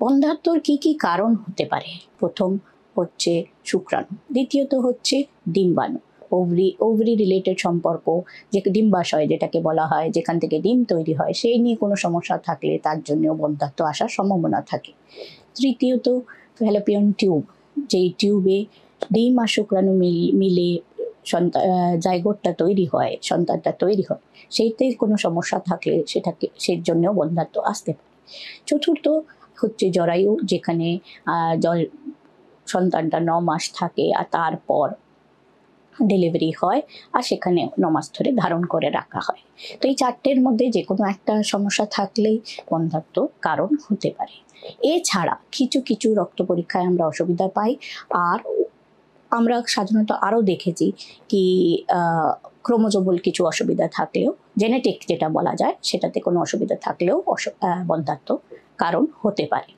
বন্ধ্যাত্বর কি কারণ হতে পারে? প্রথম হচ্ছে শুক্রাণু, দ্বিতীয়ত হচ্ছে ডিম্বাণু, ওভারি রিলেটেড সম্পর্ক, যে ডিম্বাশয় যেটাকে বলা হয়, যেখান থেকে ডিম তৈরি হয়, সেই নিয়ে কোনো সমস্যা থাকলে তার জন্যও বন্ধ্যাত্ব আসার সম্ভাবনা থাকে। তৃতীয়ত ফ্যালোপিয়ান টিউব, যেই টিউবে ডিম আর শুক্রাণু মিলে জাইগোটটা তৈরি হয়, সন্তানটা তৈরি হয়, সেইতে কোনো সমস্যা থাকলে সেই জন্যও বন্ধ্যাত্ব আসতে পারে। চতুর্থ হচ্ছে জরায়ু, যেখানে সন্তানটা 9 মাস থাকে আর তারপর ডেলিভারি হয়, আর সেখানে 9 মাস ধরে ধারণ করে রাখা হয়। তো এই চারটের মধ্যে যে কোনো একটা সমস্যা থাকলেই বন্ধ্যাত্ব কারণ হতে পারে। এছাড়া কিছু কিছু রক্ত পরীক্ষায় আমরা অসুবিধা পাই, আর আমরা সাধারণত আরও দেখেছি কি ক্রোমোজোমাল কিছু অসুবিধা থাকলেও, জেনেটিক যেটা বলা যায়, সেটাতে কোনো অসুবিধা থাকলেও বন্ধ্যাত্ব কারণ হতে পারে।